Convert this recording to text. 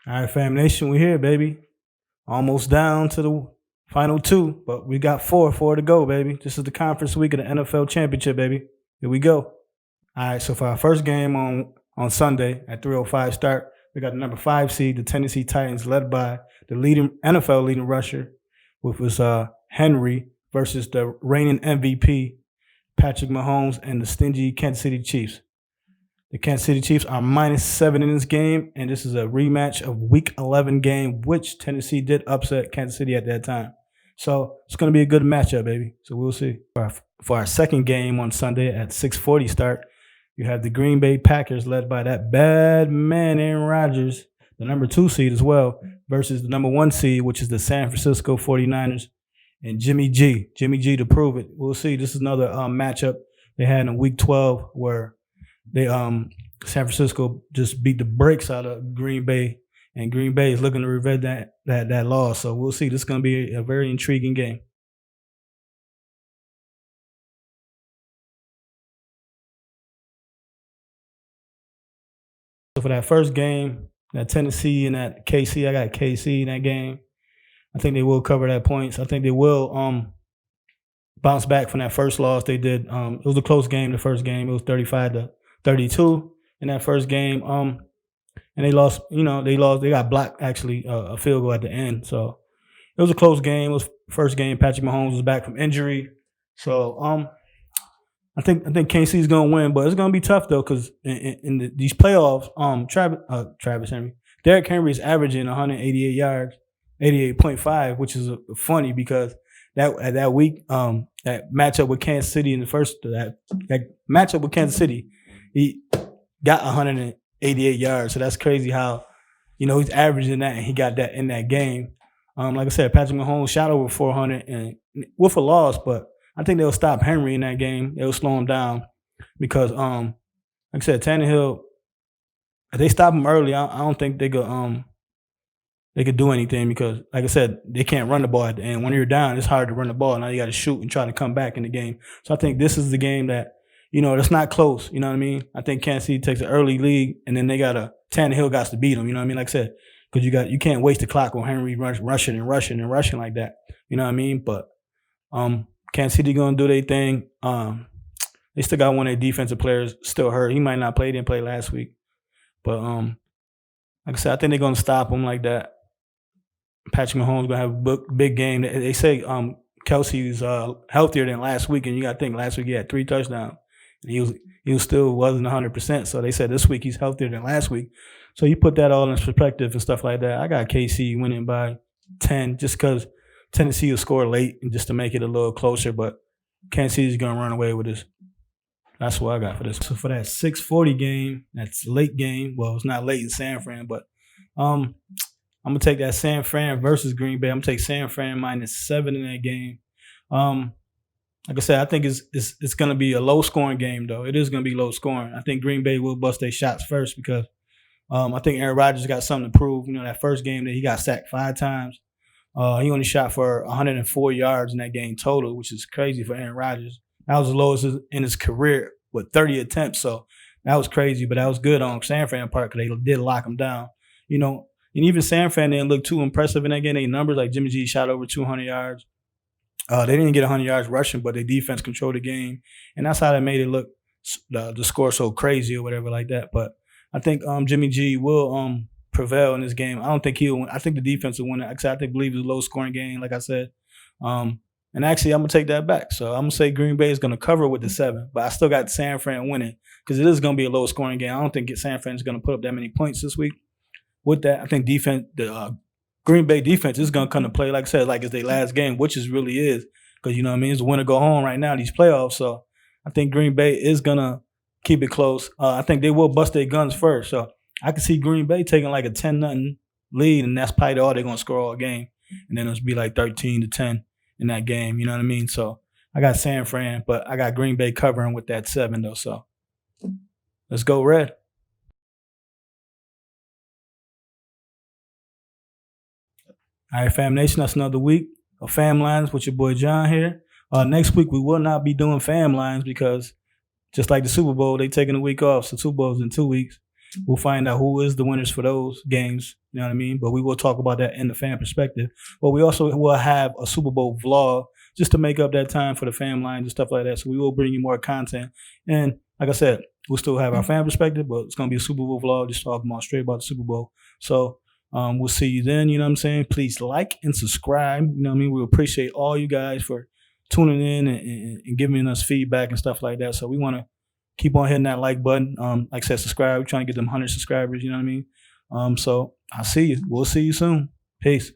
All right, Fam Nation, we here, baby. Almost down to the final two, but we got four to go, baby. This is the conference week of the NFL Championship, baby. Here we go. All right, so for our first game on Sunday at 3:05 start, we got the number 5 seed, the Tennessee Titans, led by the leading NFL leading rusher, which was Henry, versus the reigning MVP, Patrick Mahomes, and the stingy Kansas City Chiefs. The Kansas City Chiefs are -7 in this game, and this is a rematch of Week 11 game, which Tennessee did upset Kansas City at that time. So it's going to be a good matchup, baby. So we'll see. For our second game on Sunday at 6:40 start, you have the Green Bay Packers, led by that bad man Aaron Rodgers, the number 2 seed as well, versus the number 1 seed, which is the San Francisco 49ers, and Jimmy G to prove it. We'll see. This is another matchup they had in Week 12 where they San Francisco just beat the brakes out of Green Bay, and Green Bay is looking to revenge that loss. So we'll see. This is going to be a very intriguing game. So for that first game, that Tennessee and that KC, I got KC in that game. I think they will cover that points. I think they will bounce back from that first loss they did. It was a close game. The first game, it was 35-32 in that first game. And they lost. They lost. They got blocked actually a field goal at the end. So it was a close game. It was first game. Patrick Mahomes was back from injury. So I think KC is gonna win, but it's gonna be tough though because in these playoffs, Travis Henry, Derrick Henry is averaging 188 yards, 88.5, which is funny because that week, that matchup with Kansas City in the first that matchup with Kansas City, he got 188 yards. So that's crazy how he's averaging that and he got that in that game. Like I said, Patrick Mahomes shot over 400 and with a loss, but I think they'll stop Henry in that game. They'll slow him down because, like I said, Tannehill, if they stop him early, I don't think they could do anything because, like I said, they can't run the ball at the end. When you're down, it's hard to run the ball. Now you got to shoot and try to come back in the game. So I think this is the game that, that's not close. You know what I mean? I think Kansas City takes an early lead, and then Tannehill got to beat them. You know what I mean? Like I said, because you can't waste the clock on Henry rushing like that. You know what I mean? But Kansas City gonna do their thing. They still got one of their defensive players still hurt. He might not play. He didn't play last week. But like I said, I think they're gonna stop him like that. Patrick Mahomes gonna have a big game. They say Kelsey is healthier than last week, and you gotta think last week he had 3 touchdowns, and he still wasn't 100%. So they said this week he's healthier than last week. So you put that all in perspective and stuff like that. I got KC winning by 10 just because Tennessee will score late and just to make it a little closer, but Kansas City's gonna run away with this. That's what I got for this. So for that 6:40 game, that's late game. Well, it's not late in San Fran, but I'm gonna take that San Fran versus Green Bay. I'm gonna take San Fran -7 in that game. Like I said, I think it's gonna be a low scoring game though. It is gonna be low scoring. I think Green Bay will bust their shots first because I think Aaron Rodgers got something to prove. That first game that he got sacked 5 times. He only shot for 104 yards in that game total, which is crazy for Aaron Rodgers. That was the lowest in his career with 30 attempts. So that was crazy, but that was good on San Fran part because they did lock him down. And even San Fran didn't look too impressive in that game. They numbers like Jimmy G shot over 200 yards. They didn't get 100 yards rushing, but their defense controlled the game, and that's how they made it look the score so crazy or whatever like that. But I think Jimmy G will prevail in this game. I don't think he'll win. I think the defense will win it. I believe it's a low scoring game, like I said. And actually, I'm gonna take that back. So I'm gonna say Green Bay is gonna cover with the 7, but I still got San Fran winning because it is gonna be a low scoring game. I don't think San Fran is gonna put up that many points this week. With that, I think the Green Bay defense is gonna come to play, like I said, like it's their last game, which is really is because it's a win or go home right now these playoffs. So I think Green Bay is gonna keep it close. I think they will bust their guns first. So I can see Green Bay taking like a 10-0 lead, and that's probably all they're going to score all game. And then it'll be like 13-10 in that game. You know what I mean? So I got San Fran, but I got Green Bay covering with that 7, though. So let's go Red. All right, Fam Nation, that's another week of Fam Lines with your boy John here. Next week, we will not be doing Fam Lines because just like the Super Bowl, they taking a week off. So Super Bowl's in 2 weeks. We'll find out who is the winners for those games. You know what I mean? But we will talk about that in the fan perspective. But we also will have a Super Bowl vlog just to make up that time for the fam lines and stuff like that. So we will bring you more content. And like I said, we'll still have our fan perspective, but it's going to be a Super Bowl vlog just talking about straight about the Super Bowl. So we'll see you then. You know what I'm saying? Please like and subscribe. You know what I mean? We appreciate all you guys for tuning in and giving us feedback and stuff like that. So we want to keep on hitting that like button. Like I said, subscribe. We're trying to get them 100 subscribers. You know what I mean? So I'll see you. We'll see you soon. Peace.